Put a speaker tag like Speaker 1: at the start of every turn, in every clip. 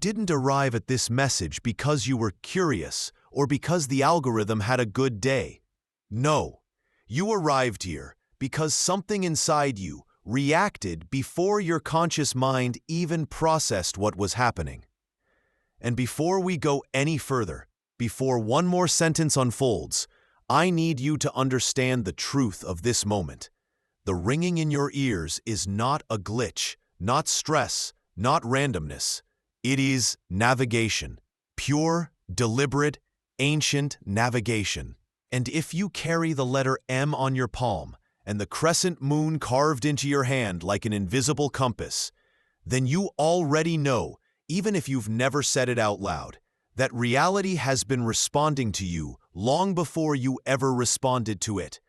Speaker 1: didn't arrive at this message because you were curious or because the algorithm had a good day. No, you arrived here because something inside you reacted before your conscious mind even processed what was happening. And before we go any further, before one more sentence unfolds, I need you to understand the truth of this moment. The ringing in your ears is not a glitch, not stress, not randomness. It is navigation, pure, deliberate, ancient navigation. And if you carry the letter M on your palm and the crescent moon carved into your hand like an invisible compass, then you already know, even if you've never said it out loud, that reality has been responding to you long before you ever responded to it.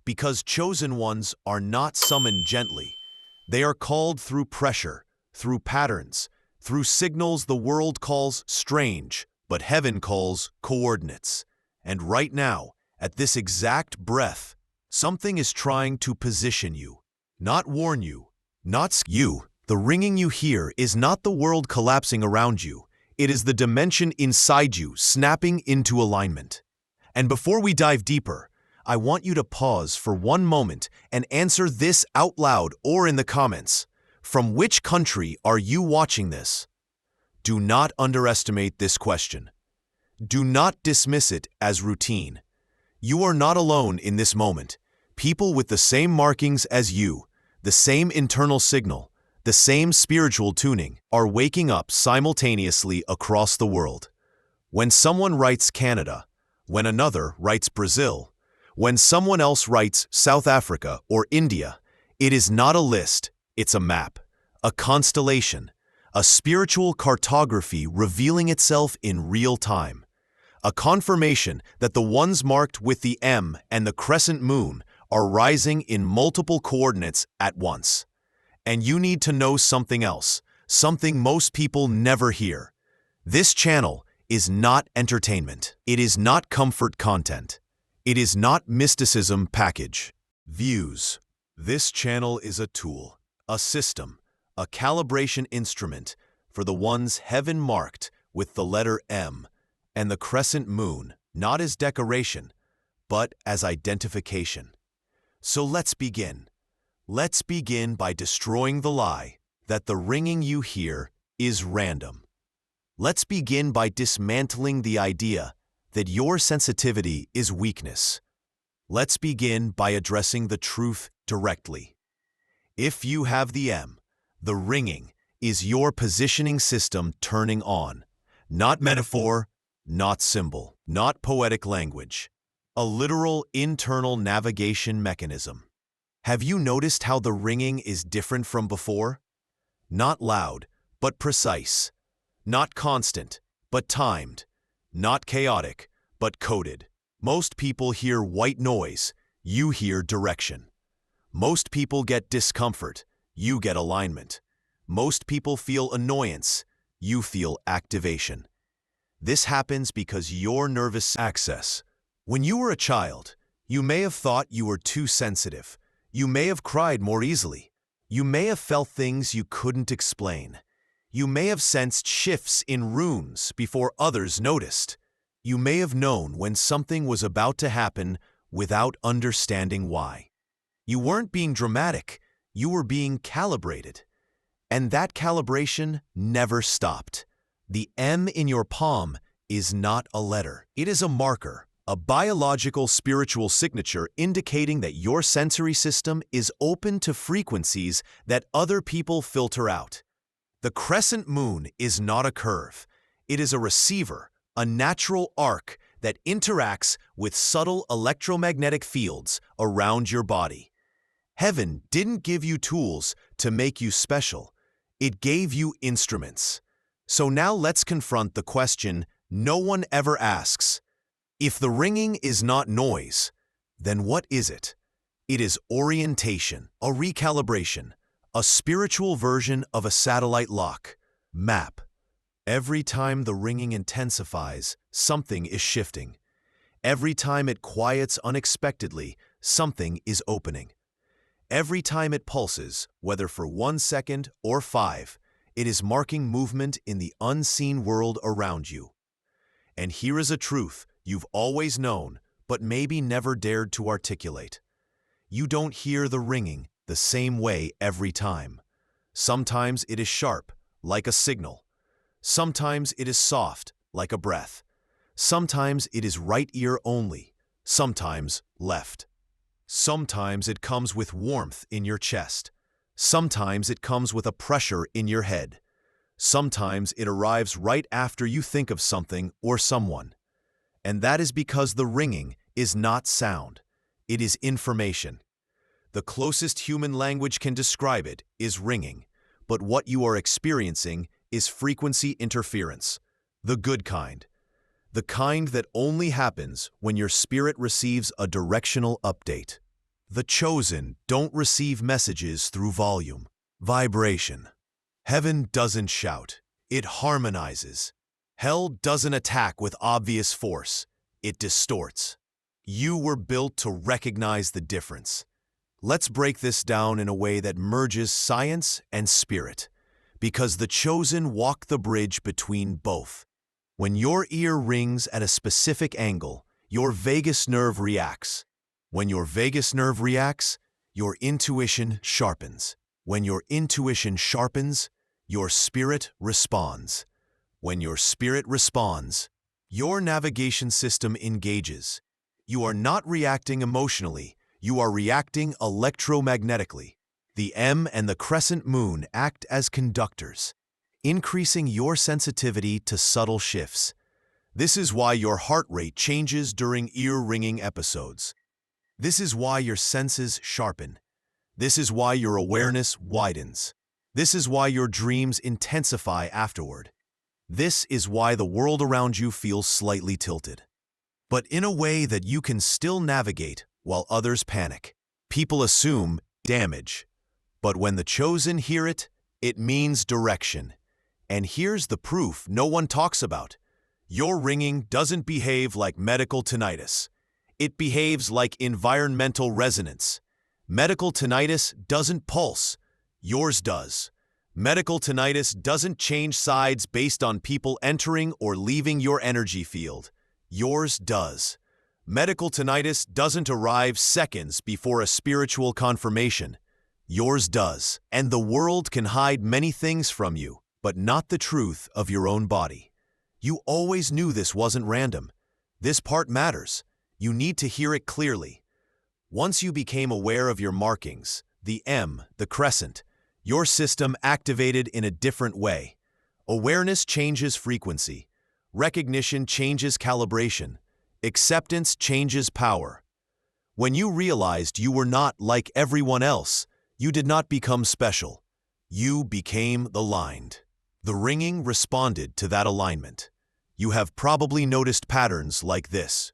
Speaker 1: Because chosen ones are not summoned gently. They are called through pressure, through patterns, through signals the world calls strange, but heaven calls coordinates. And right now, at this exact breath, something is trying to position you, not warn you, not you. The ringing you hear is not the world collapsing around you. It is the dimension inside you snapping into alignment. And before we dive deeper, I want you to pause for one moment and answer this out loud or in the comments. From which country are you watching this? Do not underestimate this question. Do not dismiss it as routine. You are not alone in this moment. People with the same markings as you, the same internal signal, the same spiritual tuning, are waking up simultaneously across the world. When someone writes Canada, when another writes Brazil, when someone else writes South Africa or India, it is not a list, it's a map, a constellation, a spiritual cartography revealing itself in real time. A confirmation that the ones marked with the M and the crescent moon are rising in multiple coordinates at once. And you need to know something else, something most people never hear. This channel is not entertainment. It is not comfort content. It is not mysticism package. Views. This channel is a tool, a system, a calibration instrument for the ones heaven marked with the letter M and the crescent moon, not as decoration, but as identification. So let's begin. Let's begin by destroying the lie that the ringing you hear is random. Let's begin by dismantling the idea that your sensitivity is weakness. Let's begin by addressing the truth directly. If you have the M, the ringing is your positioning system turning on, not metaphor, not symbol, not poetic language, a literal internal navigation mechanism. Have you noticed how the ringing is different from before? Not loud, but precise. Not constant, but timed. Not chaotic, but coded. Most people hear white noise, you hear direction. Most people get discomfort, you get alignment. Most people feel annoyance, you feel activation. This happens because your nervous access. When you were a child, you may have thought you were too sensitive. You may have cried more easily. You may have felt things you couldn't explain. You may have sensed shifts in rooms before others noticed. You may have known when something was about to happen without understanding why. You weren't being dramatic, you were being calibrated. And that calibration never stopped. The M in your palm is not a letter. It is a marker. A biological spiritual signature indicating that your sensory system is open to frequencies that other people filter out. The crescent moon is not a curve. It is a receiver, a natural arc that interacts with subtle electromagnetic fields around your body. Heaven didn't give you tools to make you special. It gave you instruments. So now let's confront the question no one ever asks. If the ringing is not noise, then what is it? It is orientation, a recalibration, a spiritual version of a satellite lock, map. Every time the ringing intensifies, something is shifting. Every time it quiets unexpectedly, something is opening. Every time it pulses, whether for 1 second or 5, It is marking movement in the unseen world around you. And here is a truth you've always known, but maybe never dared to articulate. You don't hear the ringing the same way every time. Sometimes it is sharp, like a signal. Sometimes it is soft, like a breath. Sometimes it is right ear only, sometimes left. Sometimes it comes with warmth in your chest. Sometimes it comes with a pressure in your head. Sometimes it arrives right after you think of something or someone. And that is because the ringing is not sound. It is information. The closest human language can describe it is ringing, but what you are experiencing is frequency interference, the good kind. The kind that only happens when your spirit receives a directional update. The chosen don't receive messages through volume, vibration. Heaven doesn't shout, it harmonizes. Hell doesn't attack with obvious force, it distorts. You were built to recognize the difference. Let's break this down in a way that merges science and spirit, because the chosen walk the bridge between both. When your ear rings at a specific angle, your vagus nerve reacts. When your vagus nerve reacts, your intuition sharpens. When your intuition sharpens, your spirit responds. When your spirit responds, your navigation system engages. You are not reacting emotionally, you are reacting electromagnetically. The M and the crescent moon act as conductors, increasing your sensitivity to subtle shifts. This is why your heart rate changes during ear-ringing episodes. This is why your senses sharpen. This is why your awareness widens. This is why your dreams intensify afterward. This is why the world around you feels slightly tilted, but in a way that you can still navigate while others panic. People assume damage, but when the chosen hear it, it means direction. And here's the proof no one talks about. Your ringing doesn't behave like medical tinnitus. It behaves like environmental resonance. Medical tinnitus doesn't pulse. Yours does. Medical tinnitus doesn't change sides based on people entering or leaving your energy field. Yours does. Medical tinnitus doesn't arrive seconds before a spiritual confirmation. Yours does. And the world can hide many things from you, but not the truth of your own body. You always knew this wasn't random. This part matters. You need to hear it clearly. Once you became aware of your markings, the M, the crescent, your system activated in a different way. Awareness changes frequency. Recognition changes calibration. Acceptance changes power. When you realized you were not like everyone else, you did not become special. You became aligned. The ringing responded to that alignment. You have probably noticed patterns like this.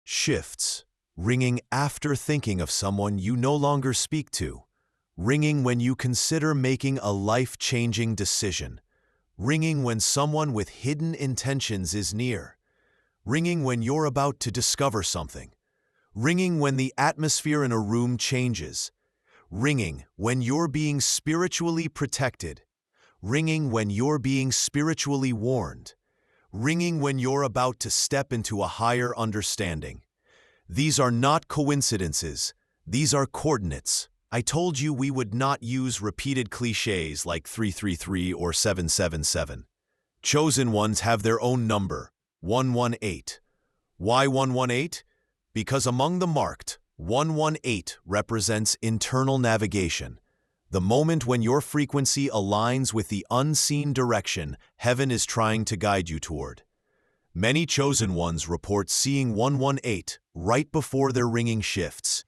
Speaker 1: Shifts. Ringing after thinking of someone you no longer speak to. Ringing when you consider making a life-changing decision. Ringing when someone with hidden intentions is near. Ringing when you're about to discover something. Ringing when the atmosphere in a room changes. Ringing when you're being spiritually protected. Ringing when you're being spiritually warned. Ringing when you're about to step into a higher understanding. These are not coincidences. These are coordinates. I told you we would not use repeated cliches like 333 or 777. Chosen ones have their own number, 118. Why 118? Because among the marked, 118 represents internal navigation. The moment when your frequency aligns with the unseen direction heaven is trying to guide you toward. Many chosen ones report seeing 118 right before their ringing shifts.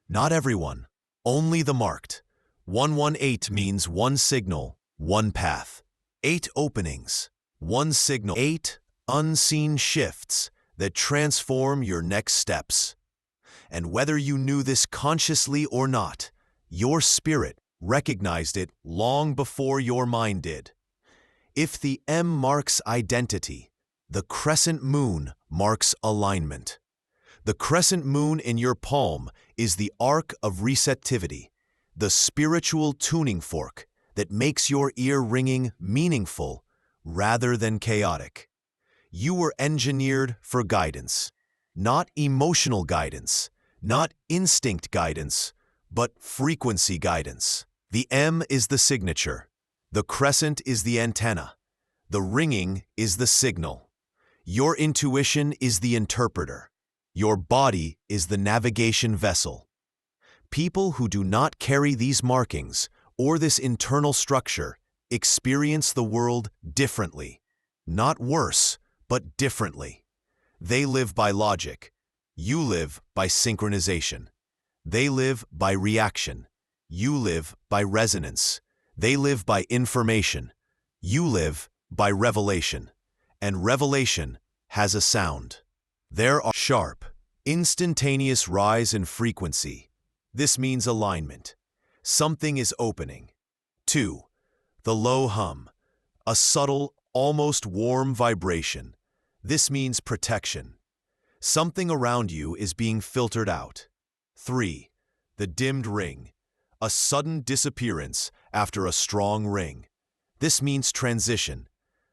Speaker 1: Not everyone. Only the marked. 118 means one signal, one path. 8 openings, one signal. 8 unseen shifts that transform your next steps. And whether you knew this consciously or not, your spirit recognized it long before your mind did. If the M marks identity, the crescent moon marks alignment. The crescent moon in your palm is the arc of receptivity, the spiritual tuning fork that makes your ear ringing meaningful rather than chaotic. You were engineered for guidance, not emotional guidance, not instinct guidance, but frequency guidance. The M is the signature. The crescent is the antenna. The ringing is the signal. Your intuition is the interpreter. Your body is the navigation vessel. People who do not carry these markings or this internal structure experience the world differently. Not worse, but differently. They live by logic. You live by synchronization. They live by reaction. You live by resonance. They live by information. You live by revelation. And revelation has a sound. There are sharp, instantaneous rise in frequency. This means alignment. Something is opening. 2. The low hum, a subtle, almost warm vibration. This means protection. Something around you is being filtered out. 3. The dimmed ring, a sudden disappearance after a strong ring. This means transition.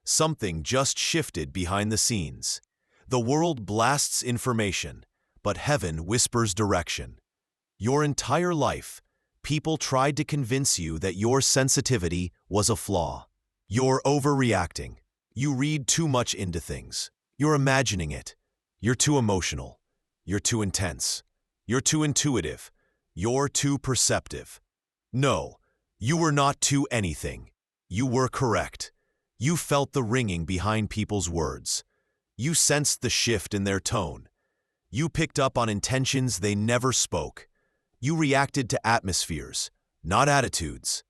Speaker 1: Something just shifted behind the scenes. The world blasts information, but heaven whispers direction. Your entire life, people tried to convince you that your sensitivity was a flaw. You're overreacting. You read too much into things. You're imagining it. You're too emotional. You're too intense. You're too intuitive. You're too perceptive. No, you were not too anything. You were correct. You felt the ringing behind people's words. You sensed the shift in their tone. You picked up on intentions they never spoke. You reacted to atmospheres, not attitudes.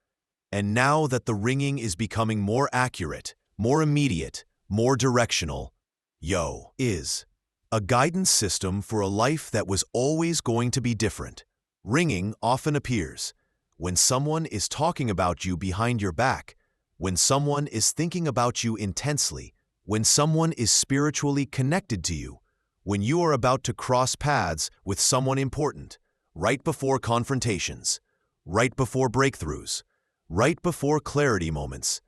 Speaker 1: And now that the ringing is becoming more accurate, more immediate, more directional, Yo is a guidance system for a life that was always going to be different. Ringing often appears when someone is talking about you behind your back, when someone is thinking about you intensely, when someone is spiritually connected to you, when you are about to cross paths with someone important, right before confrontations, right before breakthroughs, right before clarity moments,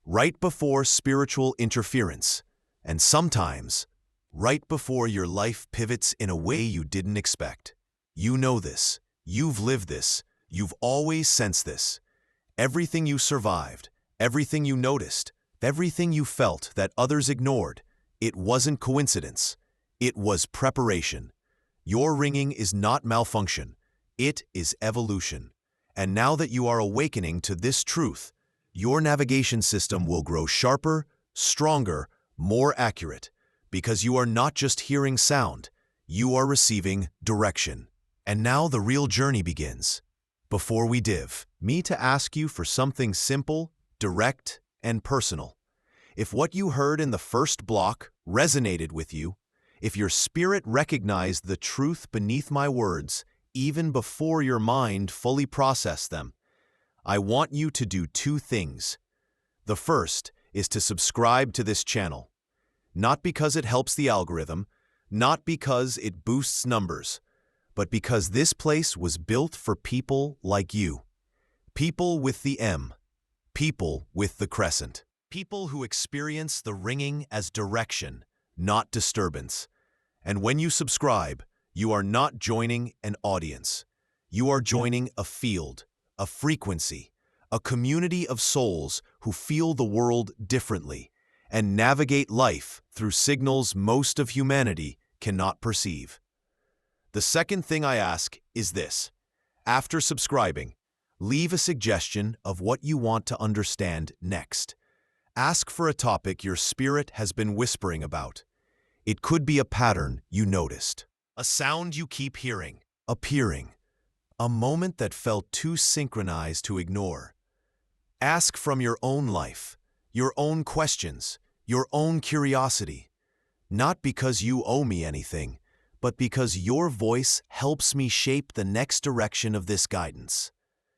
Speaker 1: right before spiritual interference, and sometimes, right before your life pivots in a way you didn't expect. You know this. You've lived this. You've always sensed this. Everything you survived, everything you noticed, everything you felt that others ignored, it wasn't coincidence. It was preparation. Your ringing is not malfunction. It is evolution. And now that you are awakening to this truth, your navigation system will grow sharper, stronger, more accurate, because you are not just hearing sound, you are receiving direction. And now the real journey begins. Before we dive, me to ask you for something simple, direct, and personal. If what you heard in the first block resonated with you, if your spirit recognized the truth beneath my words, even before your mind fully processed them, I want you to do 2 things. The first is to subscribe to this channel. Not because it helps the algorithm, not because it boosts numbers, but because this place was built for people like you. People with the M. People with the crescent. People who experience the ringing as direction, not disturbance. And when you subscribe, you are not joining an audience. You are joining a field, a frequency, a community of souls who feel the world differently and navigate life through signals most of humanity cannot perceive. The second thing I ask is this. After subscribing, leave a suggestion of what you want to understand next. Ask for a topic your spirit has been whispering about. It could be a pattern you noticed, a sound you keep hearing, appearing, a moment that felt too synchronized to ignore. Ask from your own life, your own questions, your own curiosity, not because you owe me anything, but because your voice helps me shape the next direction of this guidance.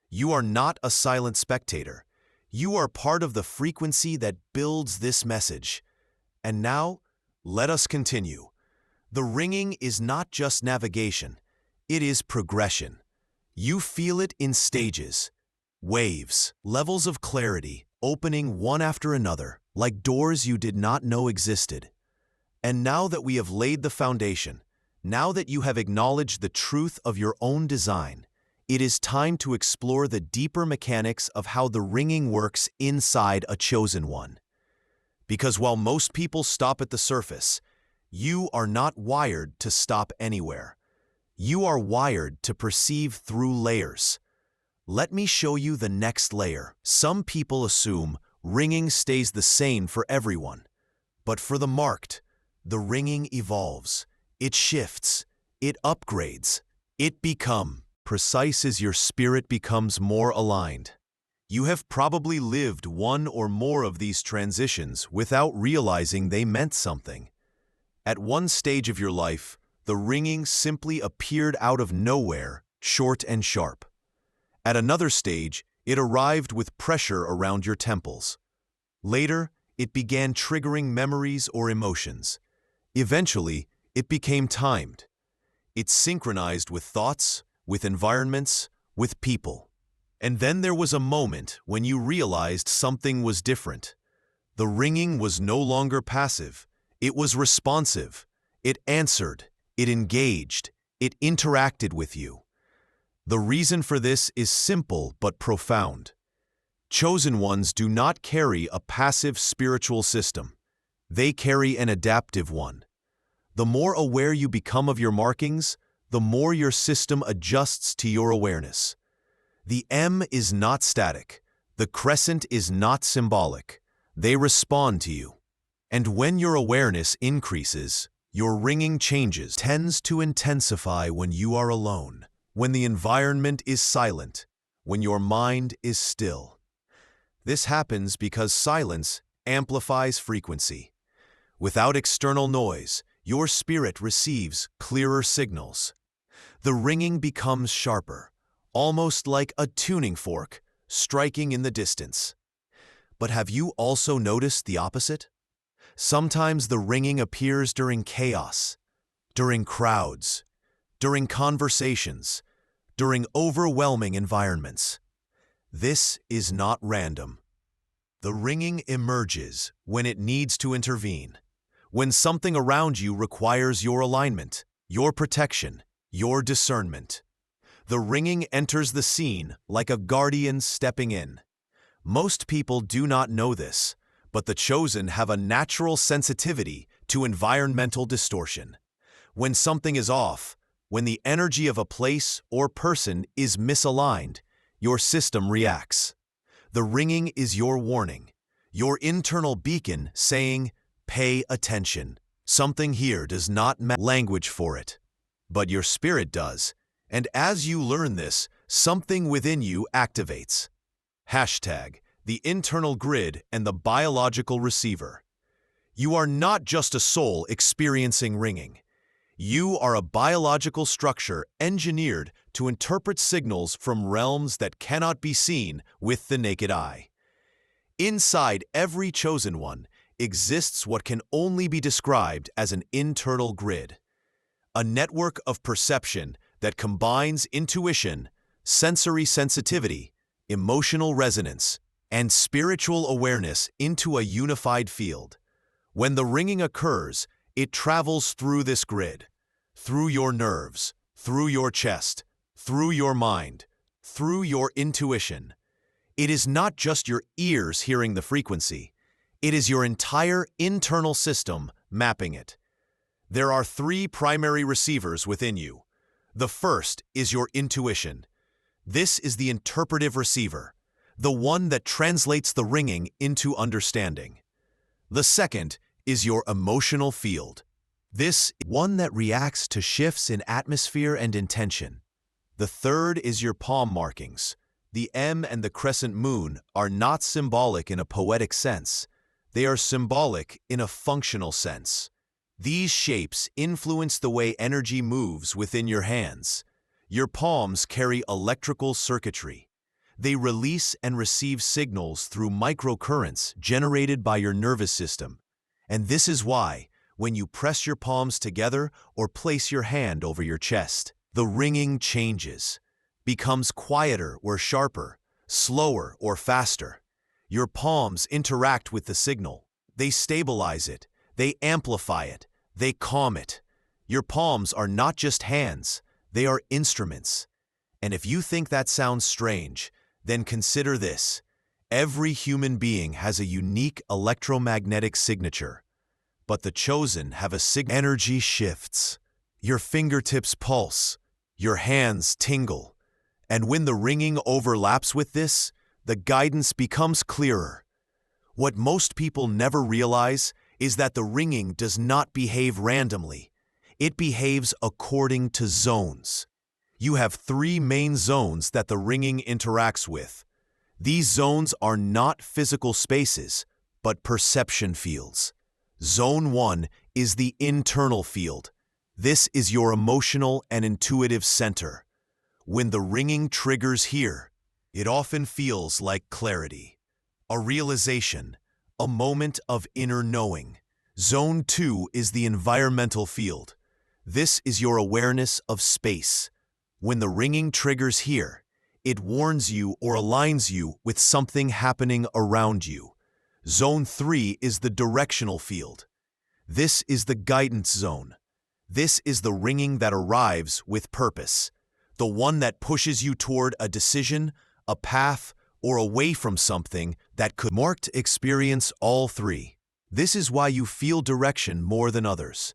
Speaker 1: You are not a silent spectator. You are part of the frequency that builds this message. And now, let us continue. The ringing is not just navigation. It is progression. You feel it in stages. Waves, levels of clarity, opening one after another, like doors you did not know existed. And now that we have laid the foundation, now that you have acknowledged the truth of your own design, it is time to explore the deeper mechanics of how the ringing works inside a chosen one. Because while most people stop at the surface, you are not wired to stop anywhere. You are wired to perceive through layers. Let me show you the next layer. Some people assume ringing stays the same for everyone. But for the marked, the ringing evolves. It shifts. It upgrades. It becomes precise as your spirit becomes more aligned. You have probably lived one or more of these transitions without realizing they meant something. At one stage of your life, the ringing simply appeared out of nowhere, short and sharp. At another stage, it arrived with pressure around your temples. Later, it began triggering memories or emotions. Eventually, it became timed. It synchronized with thoughts, with environments, with people. And then there was a moment when you realized something was different. The ringing was no longer passive. It was responsive. It answered. It engaged. It interacted with you. The reason for this is simple but profound. Chosen ones do not carry a passive spiritual system. They carry an adaptive one. The more aware you become of your markings, the more your system adjusts to your awareness. The M is not static. The crescent is not symbolic. They respond to you. And when your awareness increases, your ringing changes, tends to intensify when you are alone, when the environment is silent, when your mind is still. This happens because silence amplifies frequency. Without external noise, your spirit receives clearer signals. The ringing becomes sharper, almost like a tuning fork striking in the distance. But have you also noticed the opposite? Sometimes the ringing appears during chaos, during crowds, during conversations, during overwhelming environments. This is not random. The ringing emerges when it needs to intervene, when something around you requires your alignment, your protection, your discernment. The ringing enters the scene like a guardian stepping in. Most people do not know this, but the chosen have a natural sensitivity to environmental distortion. When something is off, when the energy of a place or person is misaligned, your system reacts. The ringing is your warning, your internal beacon saying, "Pay attention. Something here does not match." Language for it. But your spirit does, and as you learn this, something within you activates. Hashtag, the internal grid and the biological receiver. You are not just a soul experiencing ringing. You are a biological structure engineered to interpret signals from realms that cannot be seen with the naked eye. Inside every chosen one exists what can only be described as an internal grid, a network of perception that combines intuition, sensory sensitivity, emotional resonance, and spiritual awareness into a unified field. When the ringing occurs, it travels through this grid, through your nerves, through your chest, through your mind, through your intuition. It is not just your ears hearing the frequency. It is your entire internal system mapping it. There are 3 primary receivers within you. The first is your intuition. This is the interpretive receiver, the one that translates the ringing into understanding. The second is your emotional field. This one that reacts to shifts in atmosphere and intention. The third is your palm markings. The M and the crescent moon are not symbolic in a poetic sense. They are symbolic in a functional sense. These shapes influence the way energy moves within your hands. Your palms carry electrical circuitry. They release and receive signals through microcurrents generated by your nervous system. And this is why, when you press your palms together or place your hand over your chest, the ringing changes, becomes quieter or sharper, slower or faster. Your palms interact with the signal. They stabilize it, they amplify it, they calm it. Your palms are not just hands, they are instruments. And if you think that sounds strange, then consider this. Every human being has a unique electromagnetic signature, but the chosen have a energy shifts. Your fingertips pulse, your hands tingle, and when the ringing overlaps with this, the guidance becomes clearer. What most people never realize is that the ringing does not behave randomly. It behaves according to zones. You have 3 main zones that the ringing interacts with. These zones are not physical spaces, but perception fields. Zone 1 is the internal field. This is your emotional and intuitive center. When the ringing triggers here, it often feels like clarity, a realization, a moment of inner knowing. Zone 2 is the environmental field. This is your awareness of space. When the ringing triggers here, it warns you or aligns you with something happening around you. Zone 3 is the directional field. This is the guidance zone. This is the ringing that arrives with purpose, the one that pushes you toward a decision, a path, or away from something that could marked experience all 3. This is why you feel direction more than others.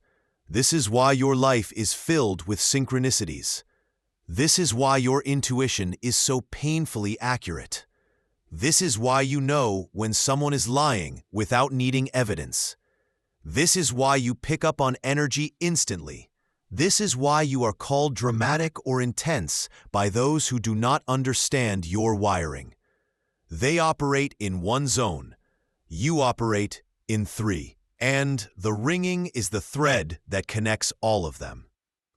Speaker 1: This is why your life is filled with synchronicities. This is why your intuition is so painfully accurate. This is why you know when someone is lying without needing evidence. This is why you pick up on energy instantly. This is why you are called dramatic or intense by those who do not understand your wiring. They operate in 1 zone. You operate in 3. And the ringing is the thread that connects all of them.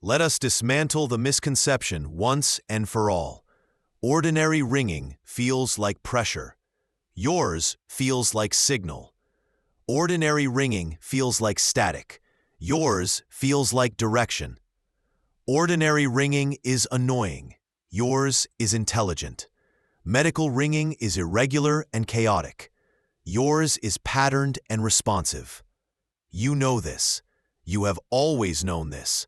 Speaker 1: Let us dismantle the misconception once and for all. Ordinary ringing feels like pressure. Yours feels like signal. Ordinary ringing feels like static. Yours feels like direction. Ordinary ringing is annoying. Yours is intelligent. Medical ringing is irregular and chaotic. Yours is patterned and responsive. You know this. You have always known this.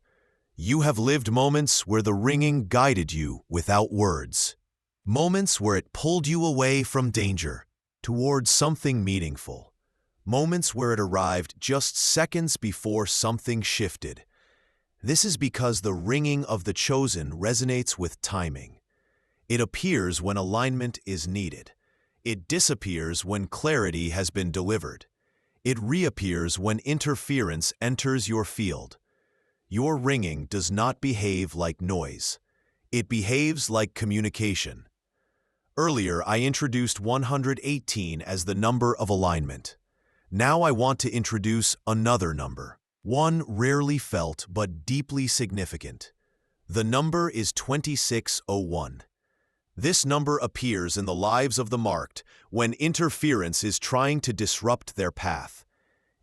Speaker 1: You have lived moments where the ringing guided you without words. Moments where it pulled you away from danger towards something meaningful. Moments where it arrived just seconds before something shifted. This is because the ringing of the chosen resonates with timing. It appears when alignment is needed. It disappears when clarity has been delivered. It reappears when interference enters your field. Your ringing does not behave like noise. It behaves like communication. Earlier, I introduced 118 as the number of alignment. Now I want to introduce another number, one rarely felt but deeply significant. The number is 2601. This number appears in the lives of the marked when interference is trying to disrupt their path.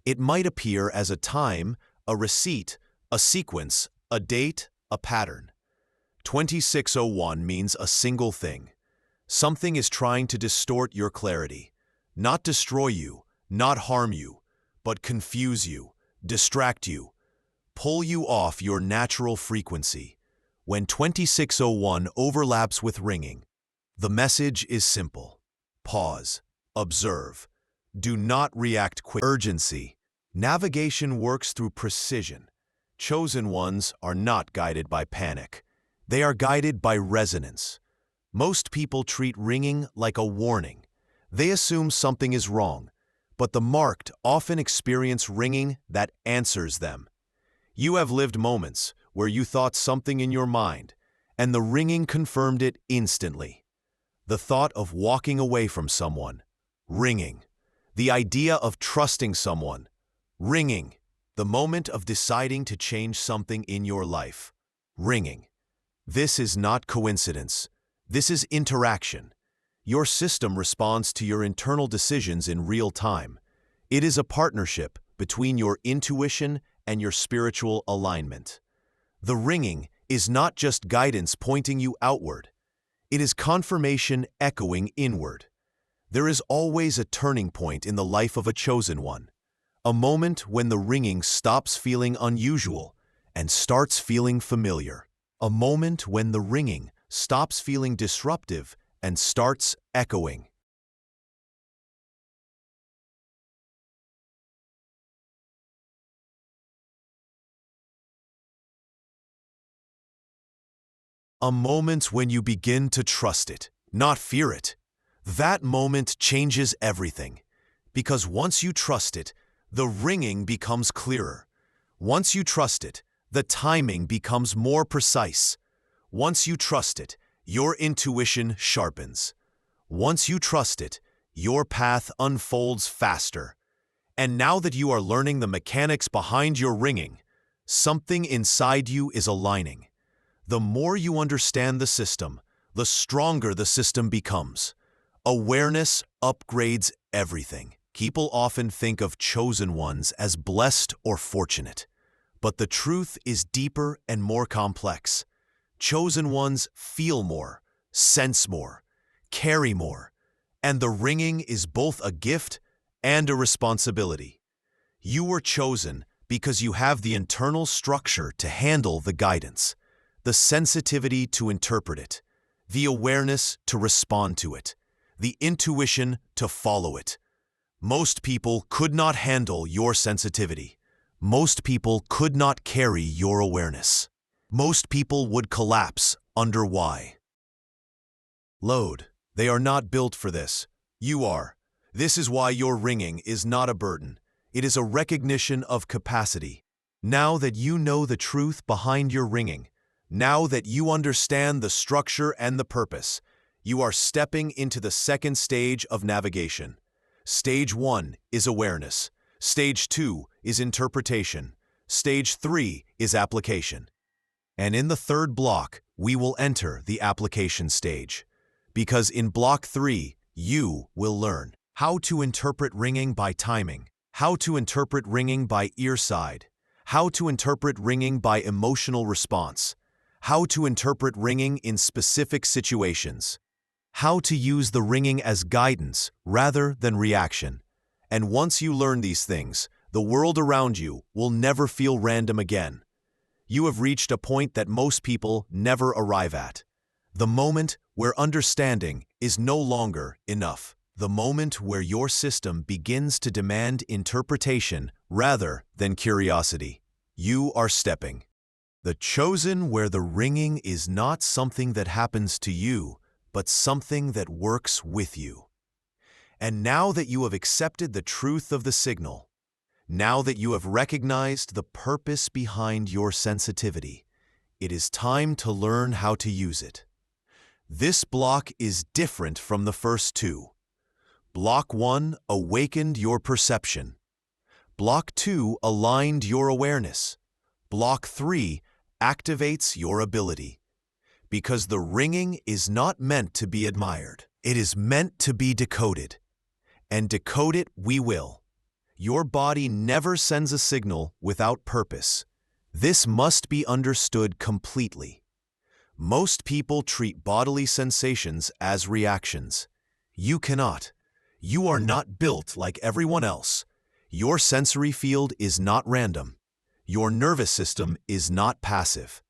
Speaker 1: It might appear as a time, a receipt, a sequence, a date, a pattern. 2601 means a single thing. Something is trying to distort your clarity, not destroy you, not harm you, but confuse you, distract you, pull you off your natural frequency. When 2601 overlaps with ringing, the message is simple. Pause. Observe. Do not react quickly. Urgency. Navigation works through precision. Chosen ones are not guided by panic. They are guided by resonance. Most people treat ringing like a warning. They assume something is wrong, but the marked often experience ringing that answers them. You have lived moments where you thought something in your mind, and the ringing confirmed it instantly. The thought of walking away from someone, ringing. The idea of trusting someone, ringing. The moment of deciding to change something in your life, ringing. This is not coincidence. This is interaction. Your system responds to your internal decisions in real time. It is a partnership between your intuition and your spiritual alignment. The ringing is not just guidance pointing you outward. It is confirmation echoing inward. There is always a turning point in the life of a chosen one, a moment when the ringing stops feeling unusual and starts feeling familiar, a moment when the ringing stops feeling disruptive and starts echoing. A moment when you begin to trust it, not fear it. That moment changes everything, because once you trust it, the ringing becomes clearer. Once you trust it, the timing becomes more precise. Once you trust it, your intuition sharpens. Once you trust it, your path unfolds faster. And now that you are learning the mechanics behind your ringing, something inside you is aligning. The more you understand the system, the stronger the system becomes. Awareness upgrades everything. People often think of chosen ones as blessed or fortunate, but the truth is deeper and more complex. Chosen ones feel more, sense more, carry more, and the ringing is both a gift and a responsibility. You were chosen because you have the internal structure to handle the guidance, the sensitivity to interpret it, the awareness to respond to it, the intuition to follow it. Most people could not handle your sensitivity. Most people could not carry your awareness. Most people would collapse under why. Load. They are not built for this. You are. This is why your ringing is not a burden. It is a recognition of capacity. Now that you know the truth behind your ringing, now that you understand the structure and the purpose, you are stepping into the second stage of navigation. Stage 1 is awareness. Stage 2 is interpretation. Stage 3 is application. And in the third block, we will enter the application stage. Because in block 3, you will learn how to interpret ringing by timing, how to interpret ringing by ear side, how to interpret ringing by emotional response, how to interpret ringing in specific situations, how to use the ringing as guidance rather than reaction. And once you learn these things, the world around you will never feel random again. You have reached a point that most people never arrive at. The moment where understanding is no longer enough. The moment where your system begins to demand interpretation rather than curiosity. You are stepping. The chosen where the ringing is not something that happens to you, but something that works with you. And now that you have accepted the truth of the signal, now that you have recognized the purpose behind your sensitivity, it is time to learn how to use it. This block is different from the first two. Block 1 awakened your perception. Block 2 aligned your awareness. Block 3 activates your ability. Because the ringing is not meant to be admired. It is meant to be decoded. And decode it we will. Your body never sends a signal without purpose. This must be understood completely. Most people treat bodily sensations as reactions. You cannot. You are not built like everyone else. Your sensory field is not random. Your nervous system is not passive.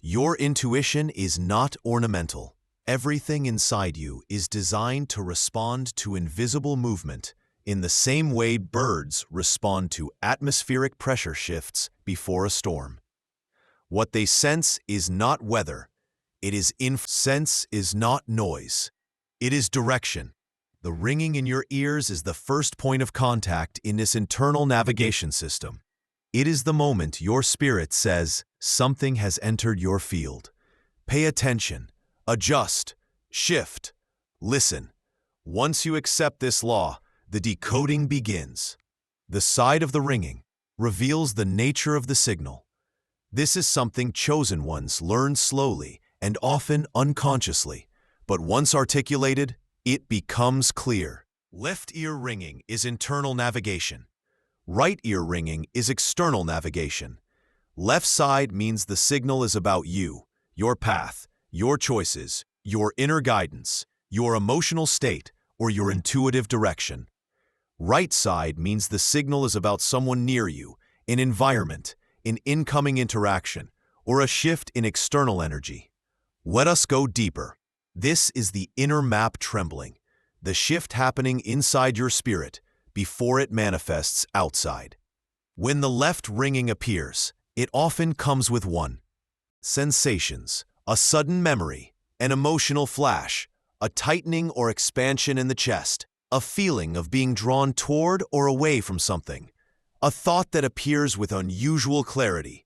Speaker 1: Your intuition is not ornamental. Everything inside you is designed to respond to invisible movement in the same way birds respond to atmospheric pressure shifts before a storm. What they sense is not weather. It is sense is not noise. It is direction. The ringing in your ears is the first point of contact in this internal navigation system. It is the moment your spirit says, something has entered your field. Pay attention, adjust, shift, listen. Once you accept this law, the decoding begins. The side of the ringing reveals the nature of the signal. This is something chosen ones learn slowly and often unconsciously, but once articulated, it becomes clear. Left ear ringing is internal navigation. Right ear ringing is external navigation. Left side means the signal is about you, your path, your choices, your inner guidance, your emotional state, or your intuitive direction. Right side means the signal is about someone near you, an environment, an incoming interaction, or a shift in external energy. Let us go deeper. This is the inner map trembling, the shift happening inside your spirit before it manifests outside. When the left ringing appears, it often comes with one: sensations, a sudden memory, an emotional flash, a tightening or expansion in the chest, a feeling of being drawn toward or away from something, a thought that appears with unusual clarity,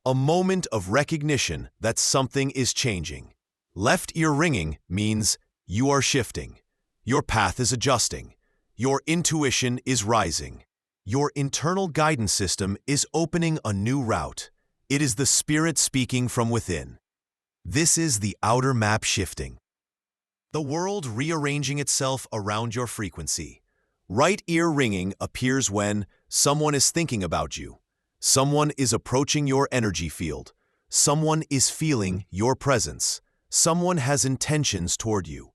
Speaker 1: a moment of recognition that something is changing. Left ear ringing means you are shifting, your path is adjusting, your intuition is rising, your internal guidance system is opening a new route. It is the spirit speaking from within. This is the outer map shifting, the world rearranging itself around your frequency. Right ear ringing appears when someone is thinking about you, someone is approaching your energy field, someone is feeling your presence, someone has intentions toward you,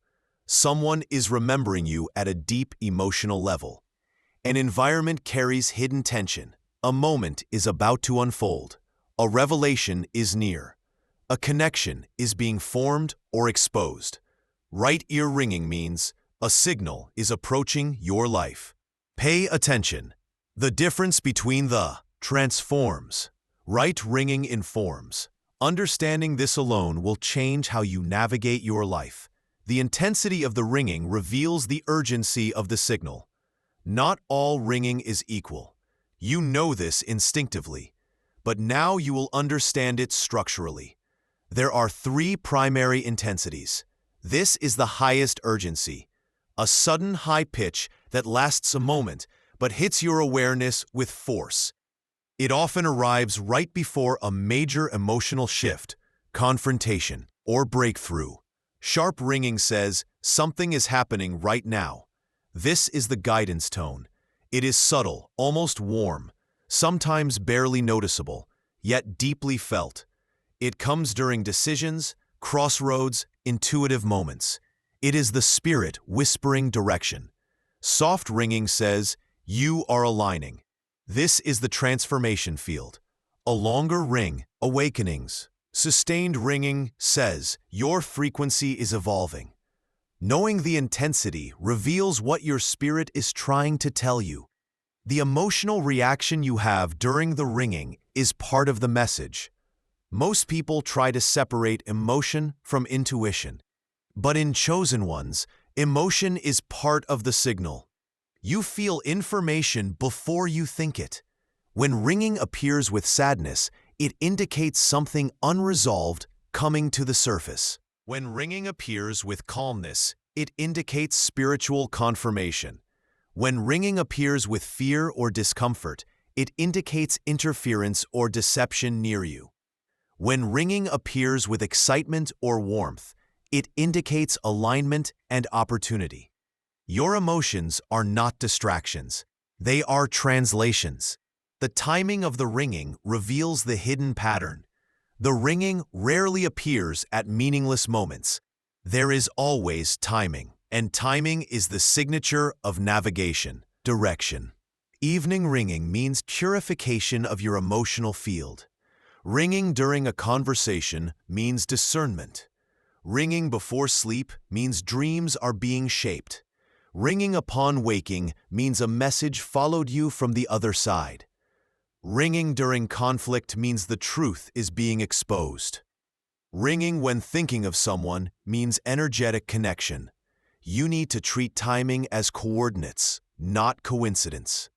Speaker 1: someone is remembering you at a deep emotional level. An environment carries hidden tension. A moment is about to unfold. A revelation is near. A connection is being formed or exposed. Right ear ringing means a signal is approaching your life. Pay attention. The difference between the transforms. Right ringing informs. Understanding this alone will change how you navigate your life. The intensity of the ringing reveals the urgency of the signal. Not all ringing is equal. You know this instinctively, but now you will understand it structurally. There are 3 primary intensities. This is the highest urgency, a sudden high pitch that lasts a moment but hits your awareness with force. It often arrives right before a major emotional shift, confrontation, or breakthrough. Sharp ringing says, something is happening right now. This is the guidance tone. It is subtle, almost warm, sometimes barely noticeable, yet deeply felt. It comes during decisions, crossroads, intuitive moments. It is the spirit whispering direction. Soft ringing says, you are aligning. This is the transformation field. A longer ring, awakenings. Sustained ringing says, your frequency is evolving. Knowing the intensity reveals what your spirit is trying to tell you. The emotional reaction you have during the ringing is part of the message. Most people try to separate emotion from intuition. But in chosen ones, emotion is part of the signal. You feel information before you think it. When ringing appears with sadness, it indicates something unresolved coming to the surface. When ringing appears with calmness, it indicates spiritual confirmation. When ringing appears with fear or discomfort, it indicates interference or deception near you. When ringing appears with excitement or warmth, it indicates alignment and opportunity. Your emotions are not distractions. They are translations. The timing of the ringing reveals the hidden pattern. The ringing rarely appears at meaningless moments. There is always timing, and timing is the signature of navigation, direction. Evening ringing means purification of your emotional field. Ringing during a conversation means discernment. Ringing before sleep means dreams are being shaped. Ringing upon waking means a message followed you from the other side. Ringing during conflict means the truth is being exposed. Ringing when thinking of someone means energetic connection. You need to treat timing as coordinates, not coincidence.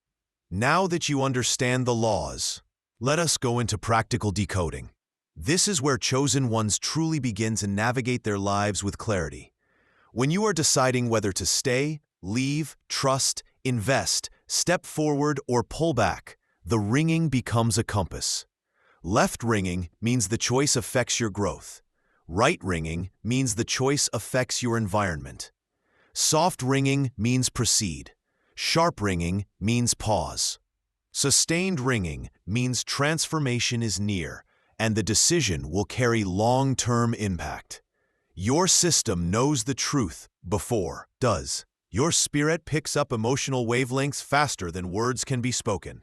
Speaker 1: Now that you understand the laws, let us go into practical decoding. This is where chosen ones truly begin to navigate their lives with clarity. When you are deciding whether to stay, leave, trust, invest, step forward, or pull back, the ringing becomes a compass. Left ringing means the choice affects your growth. Right ringing means the choice affects your environment. Soft ringing means proceed. Sharp ringing means pause. Sustained ringing means transformation is near, and the decision will carry long-term impact. Your system knows the truth before does. Your spirit picks up emotional wavelengths faster than words can be spoken.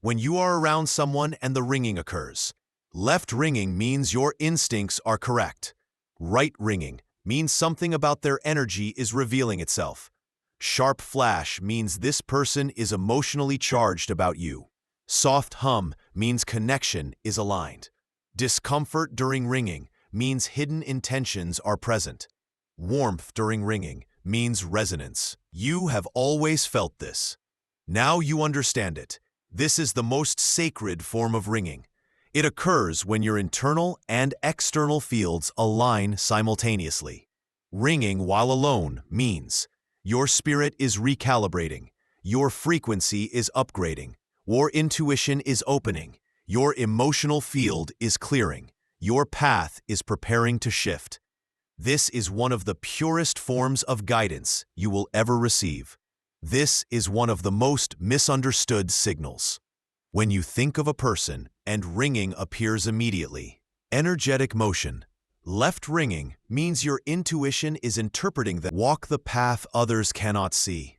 Speaker 1: When you are around someone and the ringing occurs, left ringing means your instincts are correct. Right ringing means something about their energy is revealing itself. Sharp flash means this person is emotionally charged about you. Soft hum means connection is aligned. Discomfort during ringing means hidden intentions are present. Warmth during ringing means resonance. You have always felt this. Now you understand it. This is the most sacred form of ringing. It occurs when your internal and external fields align simultaneously. Ringing while alone means your spirit is recalibrating, your frequency is upgrading, your intuition is opening, your emotional field is clearing, your path is preparing to shift. This is one of the purest forms of guidance you will ever receive. This is one of the most misunderstood signals. When you think of a person and ringing appears immediately. Energetic motion. Left ringing means your intuition is interpreting that walk the path others cannot see.